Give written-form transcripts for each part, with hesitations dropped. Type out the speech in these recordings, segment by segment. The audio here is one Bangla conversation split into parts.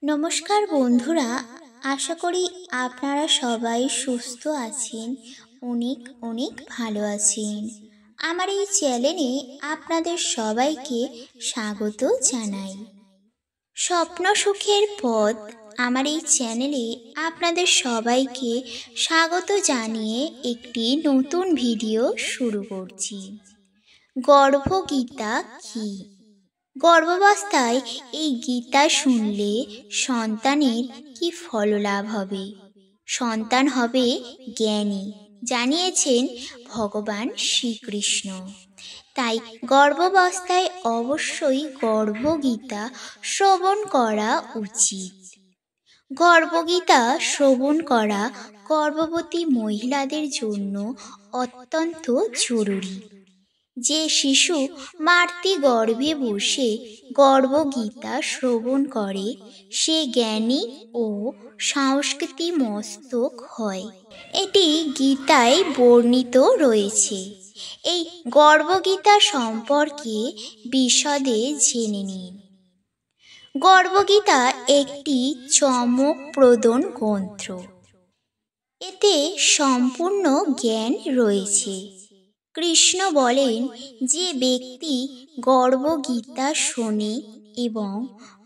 নমস্কার বন্ধুরা, আশা করি আপনারা সবাই সুস্থ আছেন, অনেক অনেক ভালো আছেন। আমার এই চ্যানেলে আপনাদের সবাইকে স্বাগত জানাই। স্বপ্ন সুখের পথ আমার এই চ্যানেলে আপনাদের সবাইকে স্বাগত জানিয়ে একটি নতুন ভিডিও শুরু করছি। গর্ভগীতা কি? গর্ভাবস্থায় এই গীতা শুনলে সন্তানের কি ফললাভ হবে? সন্তান হবে জ্ঞানী, জানিয়েছেন ভগবান শ্রীকৃষ্ণ। তাই গর্ভাবস্থায় অবশ্যই গর্ভগীতা শ্রবণ করা উচিত। গর্ভগীতা শ্রবণ করা গর্ভবতী মহিলাদের জন্য অত্যন্ত জরুরি। যে শিশু মাতৃগর্ভে বসে গর্ভগীতা শ্রবণ করে সে জ্ঞানী ও সংস্কৃতিমস্তক হয়, এটি গীতায় বর্ণিত রয়েছে। এই গর্ভগীতা সম্পর্কে বিশদে জেনে নিন। গর্ভগীতা একটি চমকপ্রদ গ্রন্থ। এতে সম্পূর্ণ জ্ঞান রয়েছে। কৃষ্ণ বলেন, যে ব্যক্তি গর্ভগীতা শোনে এবং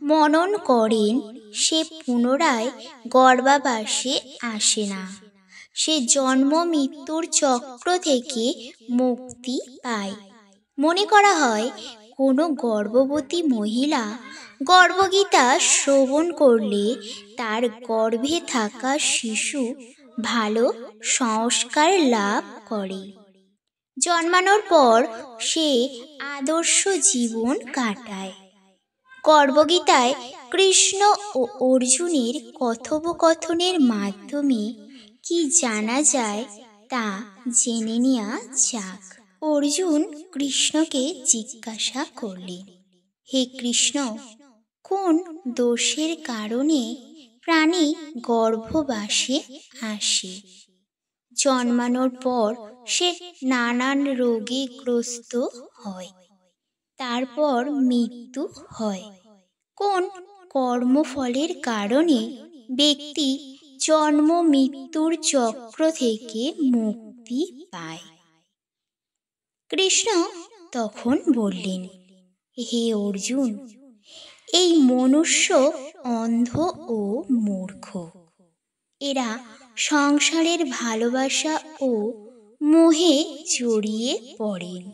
মনন করেন সে পুনরায় গর্ভাবাসে আসে না, সে জন্ম মৃত্যুর চক্র থেকে মুক্তি পায়। মনে করা হয় কোনো গর্ভবতী মহিলা গর্ভগীতা শ্রবণ করলে তার গর্ভে থাকা শিশু ভালো সংস্কার লাভ করে। জন্মানোর পর সে আদর্শ জীবন কাটায়। গর্ভগীতায় কৃষ্ণ ও অর্জুনের কথোপকথনের মাধ্যমে কি জানা যায় তা জেনে নেওয়া যাক। অর্জুন কৃষ্ণকে জিজ্ঞাসা করলেন, হে কৃষ্ণ, কোন দোষের কারণে প্রাণী গর্ভবাসে আসে? জন্মানোর পর সে নানান রোগে গ্রস্ত হয়, তারপর মৃত্যু হয়। কোন কর্মফলের কারণে ব্যক্তি জন্ম মৃত্যুর চক্র থেকে মুক্তি পায়? কৃষ্ণ তখন বললেন, হে অর্জুন, এই মনুষ্য অন্ধ ও মূর্খ। এরা সংসারের ভালোবাসা ও মোহে জড়িয়ে পড়েন।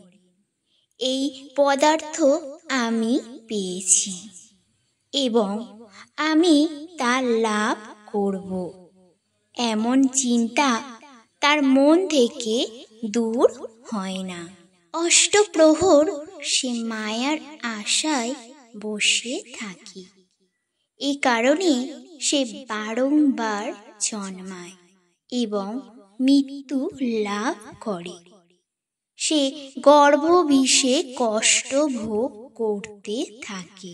এই পদার্থ আমি পেয়েছি এবং আমি তা লাভ করব, এমন চিন্তা তার মন থেকে দূর হয় না। অষ্টপ্রহর সে মায়ার আশায় বসে থাকে। এই কারণে সে বারংবার জন্মায় এবং মৃত্যু লাভ করে। সে গর্ভবিষে কষ্ট ভোগ করতে থাকে।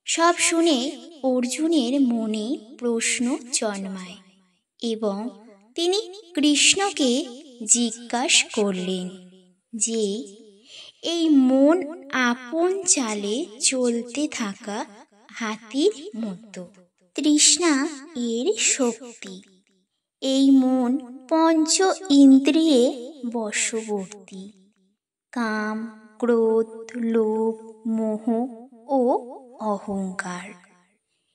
সব শুনে অর্জুনের মনে প্রশ্ন জন্মায় এবং তিনি কৃষ্ণকে জিজ্ঞাসা করলেন যে, এই মন আপন চালে চলতে থাকা হাতির মতো। তৃষ্ণা এর শক্তি। এই মন পঞ্চ ইন্দ্রিয়ে বশবর্তী। কাম, ক্রোধ, লোভ, মোহ ও অহংকার।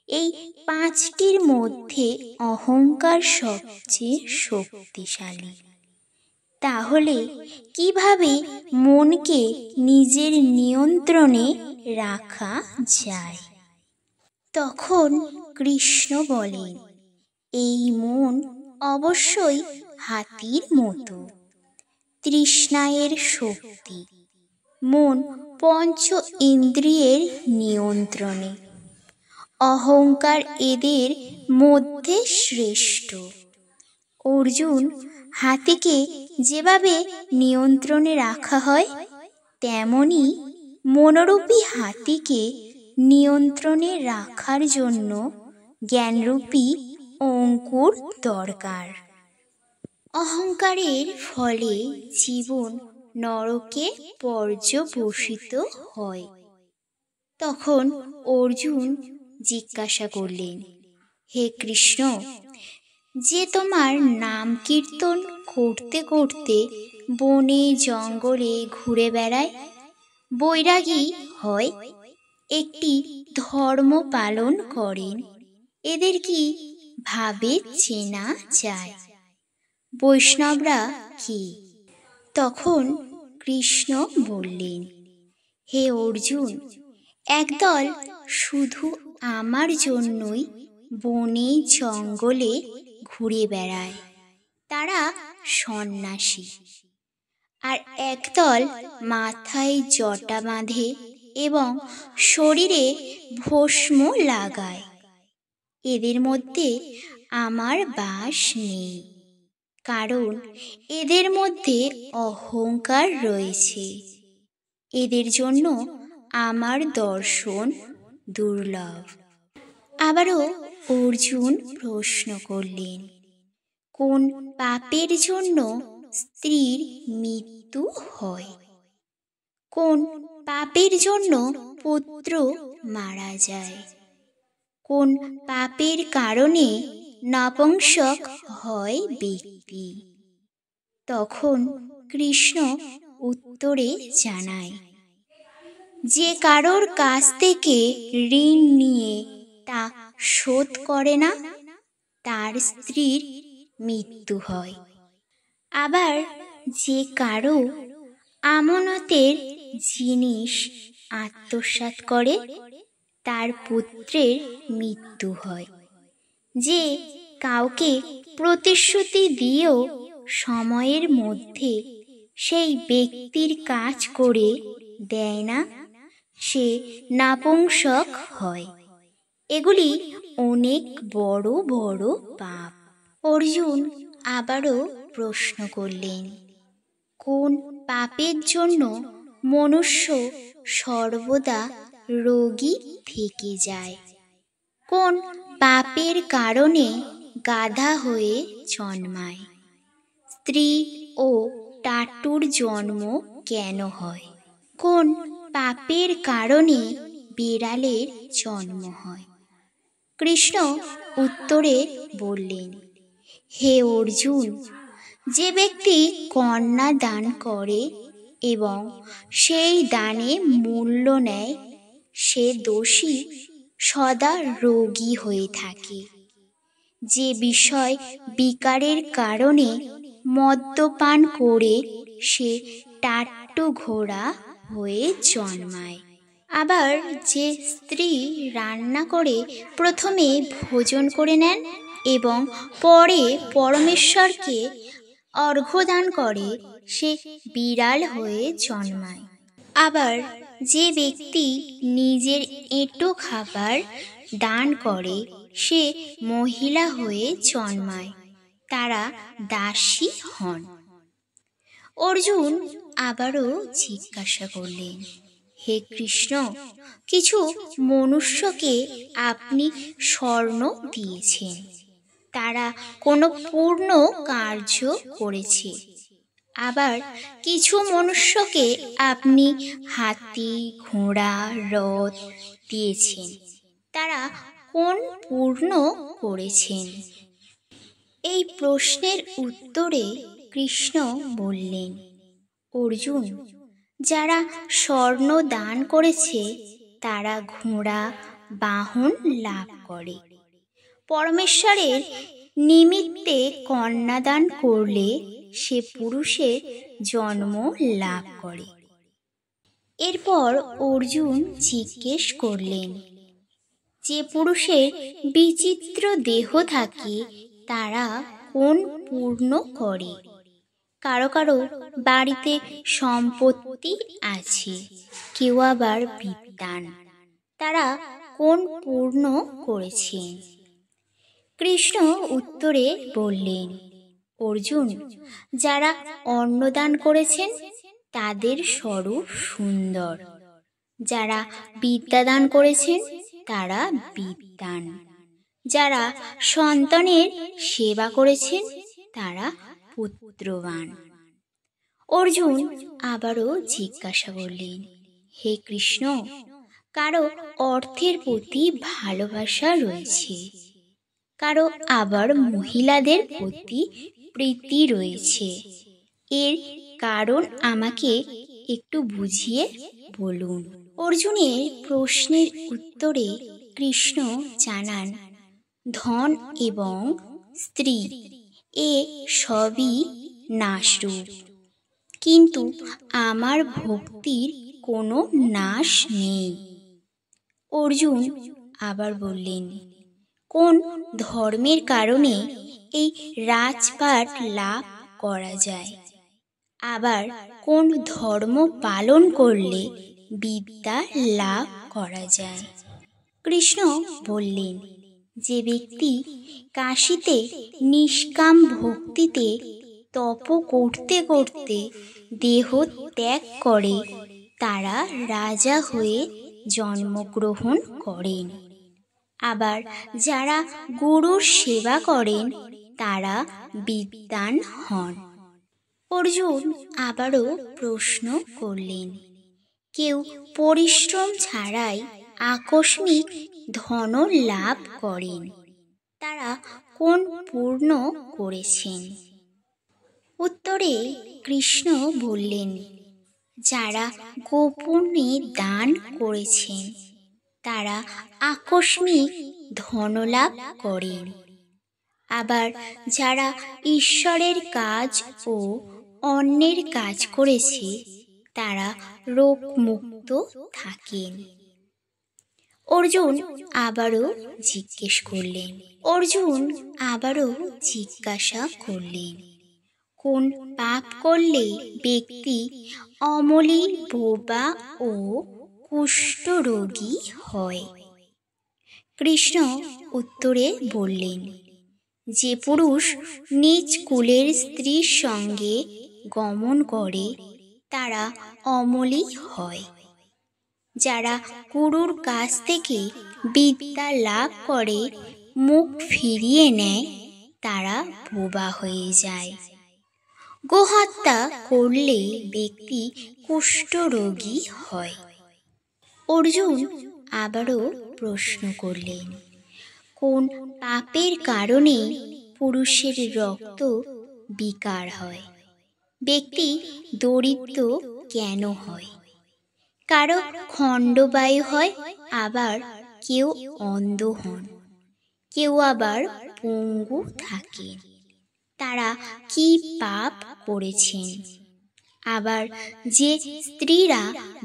এই পাঁচটির মধ্যে অহংকার সবচেয়ে শক্তিশালী। তাহলে কিভাবে মনকে নিজের নিয়ন্ত্রণে রাখা যায়? তখন কৃষ্ণ বলেন, এই মন অবশ্যই হাতির মতো। তৃষ্ণায়ের শক্তি। মন পঞ্চ ইন্দ্রিয়ের নিয়ন্ত্রণে। অহংকার এদের মধ্যে শ্রেষ্ঠ। অর্জুন, হাতিকে যেভাবে নিয়ন্ত্রণে রাখা হয় তেমনি মনোরূপী হাতিকে নিয়ন্ত্রণে রাখার জন্য জ্ঞানরূপী অঙ্কুর দরকার। অহংকারের ফলে জীবন নরকে পর্যবসিত হয়। তখন অর্জুন জিজ্ঞাসা করলেন, হে কৃষ্ণ, যে তোমার নাম কীর্তন করতে করতে বনে জঙ্গলে ঘুরে বেড়ায়, বৈরাগী হয়, একটি ধর্ম পালন করেন, এদের কি ভাবে চেনা যায়? বৈষ্ণবরা কি? তখন কৃষ্ণ বললেন, হে অর্জুন, একদল শুধু আমার জন্যই বনে জঙ্গলে ঘুরে বেড়ায়, তারা সন্ন্যাসী। আর একদল মাথায় জটা বাঁধে এবং শরীরে ভস্ম লাগায়, এদের মধ্যে আমার বাস নেই, কারণ এদের মধ্যে অহংকার রয়েছে। এদের জন্য আমার দর্শন দুর্লভ। আবারও অর্জুন প্রশ্ন করলেন, কোন পাপের জন্য স্ত্রীর মৃত্যু হয়? কোন পাপের জন্য পুত্র মারা যায়? কোন পাপের কারণে নপুংসক হয় ব্যক্তি? তখন কৃষ্ণ উত্তরে জানায়, যে কারোর কাছ থেকে ঋণ নিয়ে তা শোধ করে না, তার স্ত্রীর মৃত্যু হয়। আবার যে কারো আমানতের জিনিস আত্মসাৎ করে, তার পুত্রের মৃত্যু হয়। যে কাউকে প্রতিশ্রুতি দিয়েও সময়ের মধ্যে সেই ব্যক্তির কাজ করে দেয় না, সে নপুংসক হয়। এগুলি অনেক বড় বড় পাপ। অর্জুন আবারও প্রশ্ন করলেন, কোন পাপের জন্য মনুষ্য সর্বদা রোগী থেকে যায়? কোন পাপের কারণে গাধা হয়ে জন্মায়? স্ত্রী ও টাটুর জন্ম কেন হয়? কোন পাপের কারণে বিড়ালের জন্ম হয়? কৃষ্ণ উত্তরে বললেন, হে অর্জুন, যে ব্যক্তি কন্যা দান করে এবং সেই দানে মূল্য নেয়, সে দোষী সদা রোগী হয়ে থাকে। যে বিষয় বিকারের কারণে মদ্যপান করে, সে টাট্টু ঘোড়া হয়ে জন্মায়। আবার যে স্ত্রী রান্না করে প্রথমে ভোজন করে নেন এবং পরে পরমেশ্বরকে অর্ঘ্যদান করে, সে বিড়াল হয়ে জন্মায়। আবার যে ব্যক্তি নিজের এঁটো খাবার দান করে, সে মহিলা হয়ে জন্মায়, তারা দাসী হন। অর্জুন আবারও জিজ্ঞাসা করলেন, হে কৃষ্ণ, কিছু মনুষ্যকে আপনি স্বর্ণ দিয়েছেন, তারা কোনো পূর্ণ কার্য করেছে। আবার কিছু মনুষ্যকে আপনি হাতি, ঘোড়া, রথ দিয়েছেন, তারা কোন পূর্ণ করেছেন? এই প্রশ্নের উত্তরে কৃষ্ণ বললেন, অর্জুন, যারা স্বর্ণ দান করেছে, তারা ঘোড়া বাহন লাভ করে। পরমেশ্বরের নিমিত্তে কন্যাদান করলে সে পুরুষের জন্ম লাভ করে। এরপর অর্জুন জিজ্ঞেস করলেন, যে পুরুষের বিচিত্র দেহ থাকে, তারা কোন পূর্ণ করে? কারো কারো বাড়িতে সম্পত্তি আছে, কেউ আবার বিদ্বান, তারা কোন পূর্ণ করেছেন? কৃষ্ণ উত্তরে বললেন, অর্জুন, যারা অন্নদান করেছেন, তাদের স্বরূপ সুন্দর। যারা বিদ্যাদান করেছেন, তারা বিদ্বান। যারা সন্তানের সেবা করেছেন, তারা পুত্রবান। অর্জুন আবারও জিজ্ঞাসা করলেন, হে কৃষ্ণ, কারো অর্থের প্রতি ভালোবাসা রয়েছে, কারো আবার মহিলাদের প্রতি প্রীতি রয়েছে। এর কারণ আমাকে একটু বুঝিয়ে বলুন। অর্জুনের প্রশ্নের উত্তরে কৃষ্ণ জানান, ধন এবং স্ত্রী এ সবই নাশরূপ, কিন্তু আমার ভক্তির কোনো নাশ নেই। অর্জুন আবার বললেন, কোন ধর্মের কারণে এই রাজপাট লাভ করা যায়? আবার কোন ধর্ম পালন করলে বিদ্যা লাভ করা যায়? কৃষ্ণ বললেন, যে ব্যক্তি কাশীতে নিষ্কাম ভক্তিতে তপ করতে করতে দেহ ত্যাগ করে তারা রাজা হয়ে জন্মগ্রহণ করেন। আবার যারা গুরুর সেবা করেন তারা বিদ্বান হন। অর্জুন আবারও প্রশ্ন করলেন, কেউ পরিশ্রম ছাড়াই আকস্মিক ধন লাভ করেন, তারা কোন পূর্ণ করেছেন? উত্তরে কৃষ্ণ বললেন, যারা গোপনে দান করেছেন তারা আকস্মিক ধনলাভ করেন। আবার যারা ঈশ্বরের কাজ ও অন্যের কাজ করেছে তারা রোগমুক্ত থাকেন। অর্জুন আবারও জিজ্ঞাসা করলেন, কোন পাপ করলে ব্যক্তি অমলি, বোবা ও কুষ্ঠরোগী হয়? কৃষ্ণ উত্তরে বললেন, যে পুরুষ নিজ কুলের স্ত্রীর সঙ্গে গমন করে তারা অমলি হয়। যারা গুরুর কাছ থেকে বিদ্যা লাভ করে মুখ ফিরিয়ে নেয় তারা বোবা হয়ে যায়। গোহত্যা করলে ব্যক্তি কুষ্ঠরোগী হয়। অর্জুন আবারও প্রশ্ন করলেন, কোন পাপের কারণে পুরুষের রক্ত বিকার হয়? ব্যক্তি দরিদ্র কেন হয়? কারো খণ্ডবায়ু হয়, আবার কেউ অন্ধ হন, কেউ আবার পঙ্গু থাকেন। তারা কি পাপ করেছেন? আবার যে স্ত্রীরা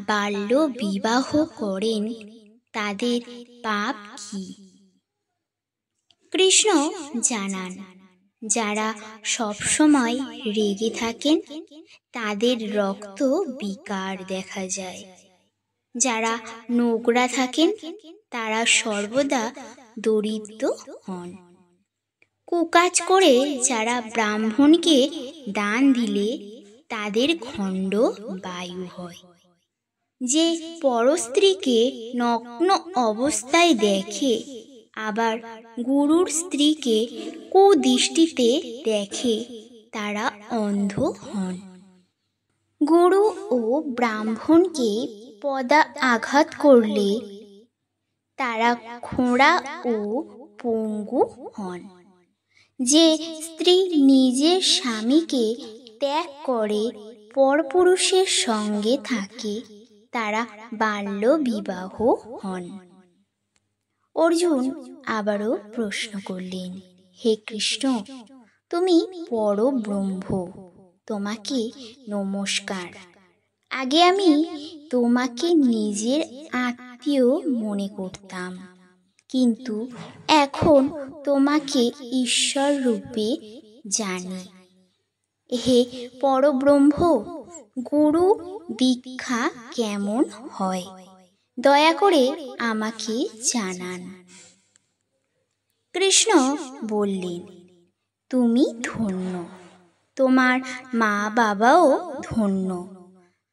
বাল্য বিবাহ করেন তাদের পাপ কি? কৃষ্ণ জানান, যারা সবসময় রেগে থাকেন তাদের রক্ত বিকার দেখা যায়। যারা নোংরা থাকেন তারা সর্বদা দরিদ্র হন। কুকাজ করে যারা ব্রাহ্মণকে দান দিলে তাদের খণ্ড বায়ু হয়। যে পরস্ত্রীকে নগ্ন অবস্থায় দেখে আবার গুরুর স্ত্রীকে কুদৃষ্টিতে দেখে তারা অন্ধ হন। গুরু ও ব্রাহ্মণকে পদা আঘাত করলে তারা খোঁড়া ও পঙ্গু হন। যে স্ত্রী নিজের স্বামীকে ত্যাগ করে পরপুরুষের সঙ্গে থাকে তারা বাল্য বিবাহ হন। অর্জুন আবারও প্রশ্ন করলেন, হে কৃষ্ণ, তুমি পরব্রহ্ম, তোমাকে নমস্কার। আগে আমি তোমাকে নিজের আত্মীয় মনে করতাম, কিন্তু এখন তোমাকে ঈশ্বর রূপে জানি। হে পরব্রহ্ম, গুরু দীক্ষা কেমন হয় দয়া করে আমাকে জানান। কৃষ্ণ বললেন, তুমি ধন্য, তোমার মা বাবাও ধন্য,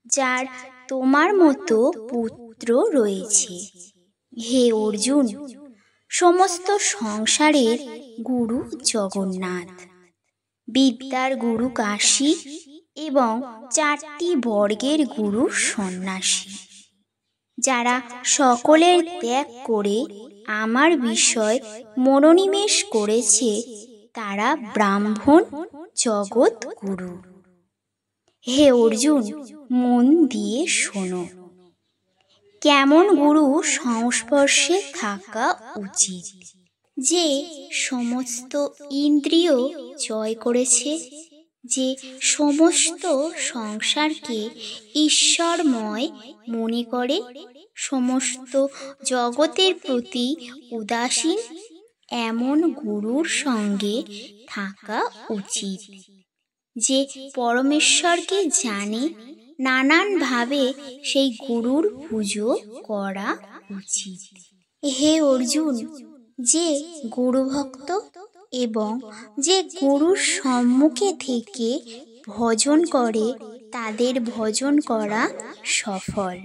যার তোমার মতো পুত্র রয়েছে। হে অর্জুন, সমস্ত সংসারের গুরু জগন্নাথ, বিদ্যার গুরু কাশী এবং 4টি বর্গের গুরু সন্ন্যাসী। যারা সকলের ত্যাগ করে আমার বিষয় মনোনিবেশ করেছে তারা ব্রাহ্মণ জগৎ গুরু। হে অর্জুন, মন দিয়ে শোনো। কেমন গুরু সংস্পর্শে থাকা উচিত? যে সমস্ত ইন্দ্রিয় জয় করেছে, যে সমস্ত সংসারকে ঈশ্বরময় মনে করে, সমস্ত জগতের প্রতি উদাসীন, এমন গুরুর সঙ্গে থাকা উচিত। যে পরমেশ্বরকে জানে, নানানভাবে সেই গুরুর পুজো করা উচিত। হে অর্জুন, যে গুরুভক্ত এবং যে গুরুর সম্মুখে থেকে ভজন করে তাদের ভজন করা সফল।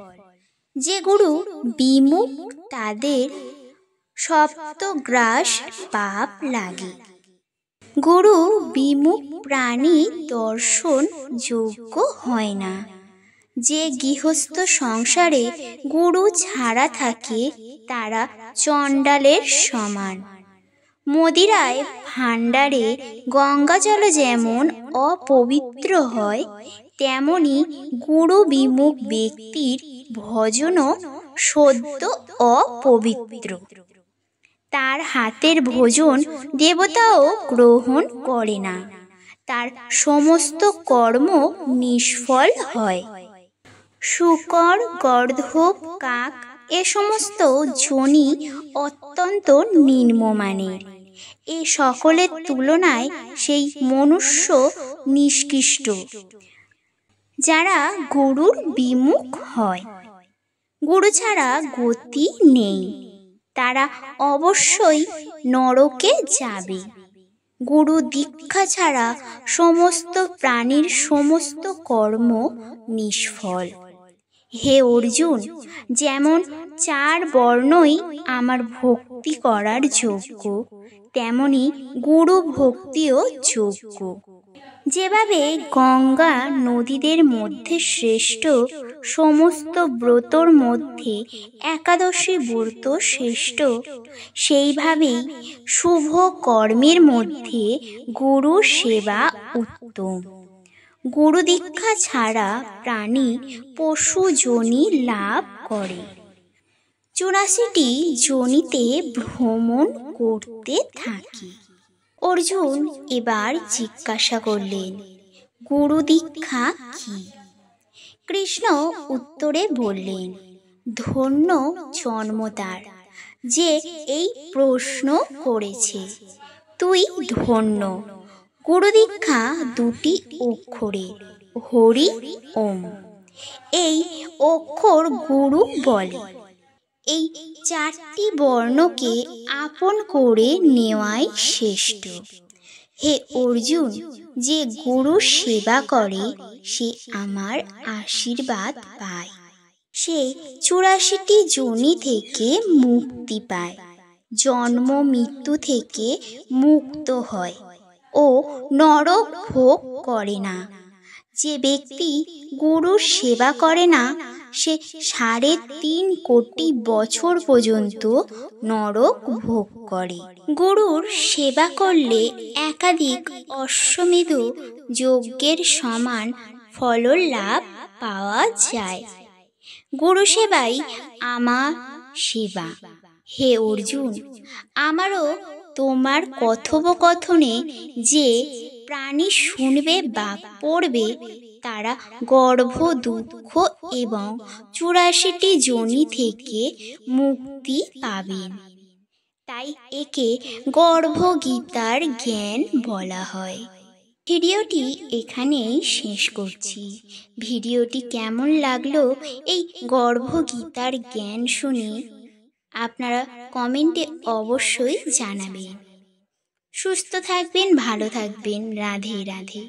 যে গুরু বিমুখ তাদের সপ্তগ্রাস পাপ লাগে। গুরু বিমুখ প্রাণী দর্শন যোগ্য হয় না। যে গৃহস্থ সংসারে গুরু ছাড়া থাকে তারা চণ্ডালের সমান। মদিরায় ভাণ্ডারে গঙ্গাজল যেমন অপবিত্র হয়, তেমনি গুরু বিমুখ ব্যক্তির ভজনও সদ্য অপবিত্র। তার হাতের ভোজন দেবতাও গ্রহণ করে না, তার সমস্ত কর্ম নিষ্ফল হয়। শূকর, গর্দভ, কাক এ সমস্ত যোনি অত্যন্ত নিম্নমানের। এ সকলের তুলনায় সেই মনুষ্য নিকৃষ্ট যারা গুরুর বিমুখ হয়। গুরু ছাড়া গতি নেই, তারা অবশ্যই নরকে যাবে। গুরু দীক্ষা ছাড়া সমস্ত প্রাণীর সমস্ত কর্ম নিষ্ফল। হে অর্জুন, যেমন 4 বর্ণই আমার ভক্তি করার যোগ্য, তেমনি গুরু ভক্তিও যোগ্য। যেভাবে গঙ্গা নদীদের মধ্যে শ্রেষ্ঠ, সমস্ত ব্রতর মধ্যে একাদশী ব্রত শ্রেষ্ঠ, সেইভাবেই শুভ কর্মের মধ্যে গুরু সেবা উত্তম। গুরু দীক্ষা ছাড়া প্রাণী পশু যোনি লাভ করে, 84টি যোনিতে ভ্রমণ করতে থাকে। অর্জুন এবার জিজ্ঞাসা করলেন, গুরু দীক্ষা কি? কৃষ্ণ উত্তরে বললেন, ধন্য জন্ম তার যে এই প্রশ্ন করেছে, তুই ধন্য। গুরু দীক্ষা 2টি অক্ষরের, হরি ওম। এই অক্ষর গুরু বলে। এই 4টি বর্ণকে আপন করে নেওয়াই শ্রেষ্ঠ। হে অর্জুন, যে গুরু সেবা করে সে আমার আশীর্বাদ পায়। সে 84টি যোনি থেকে মুক্তি পায়, জন্ম মৃত্যু থেকে মুক্ত হয় ও নরক ভোগ করে না। যে ব্যক্তি গুরুর সেবা করে না সে 3.5 কোটি বছর পর্যন্ত নরক ভোগ করে। গুরুর সেবা করলে একাধিক অশ্বমেধ যজ্ঞের সমান ফললাভ পাওয়া যায়। গুরু সেবাই আমার সেবা। হে অর্জুন, আমারও তোমার কথোপকথনে যে প্রাণী শুনবে বা পড়বে তারা গর্ভ, দুঃখ এবং 84টি যোনি থেকে মুক্তি পাবেন। তাই একে গর্ভগীতার জ্ঞান বলা হয়। ভিডিওটি এখানেই শেষ করছি। ভিডিওটি কেমন লাগলো এই গর্ভগীতার জ্ঞান শুনে আপনারা কমেন্টে অবশ্যই জানাবেন। সুস্থ থাকবেন, ভালো থাকবেন। রাধে রাধে।